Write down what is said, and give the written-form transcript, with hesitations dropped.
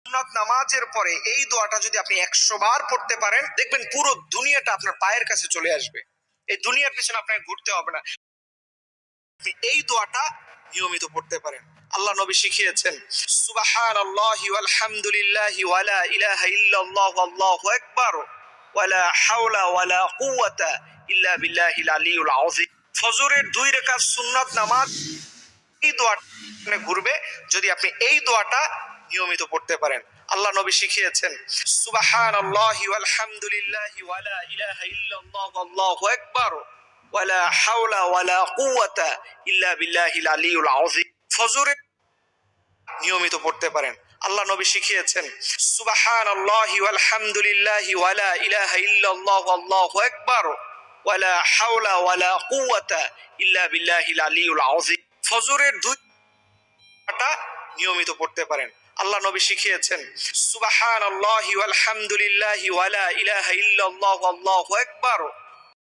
সুন্নাত নামাজের পরে এই দোয়াটা যদি আপনি 100 বার পড়তে পারেন, দেখবেন পুরো দুনিয়াটা আপনার পায়ের কাছে চলে আসবে। এই দুনিয়ার পিছনে আপনাকে ঘুরতে হবে না। আপনি এই দোয়াটা নিয়মিত পড়তে পারেন। আল্লাহ নবী শিখিয়েছেন, সুবহানাল্লাহি ওয়াল হামদুলিল্লাহি ওয়া লা ইলাহা ইল্লাল্লাহু আল্লাহু আকবার ওয়া লা হাওলা ওয়া লা কুওয়াতা ইল্লা বিল্লাহিল আলিয়্যিল আযীম। ফজরের 2 রাকাত সুন্নাত নামাজ এই দোয়াটা ঘুরবে যদি আপনি এই দোয়াটা নিয়মিত পড়তে পারেন। আল্লাহ নবী শিখিয়েছেন, সুবহানাল্লাহি ওয়াল হামদুলিল্লাহি ওয়া লা ইলাহা ইল্লাল্লাহু আল্লাহু আকবার ওয়া লা হাওলা ওয়া লা কুওয়াতা ইল্লা বিল্লাহিল আলিয়্যিল আযীম। ফজরের নিয়মিত পড়তে পারেন। আল্লাহ নবী শিখিয়েছেন, সুবহানাল্লাহি ওয়াল হামদুলিল্লাহি ওয়া লা ইলাহা ইল্লাল্লাহু আল্লাহু আকবার ওয়া লা হাওলা ওয়া লা কুওয়াতা ইল্লা বিল্লাহিল আলিয়্যিল আযীম। ফজরের 2 রাকাত নিয়মিত পড়তে পারেন। আল্লাহ নবী শিখিয়েছেন, সুবহানাল্লাহি ওয়াল হামদুলিল্লাহি ওয়া লা ইলাহা ইল্লাল্লাহু আল্লাহু আকবার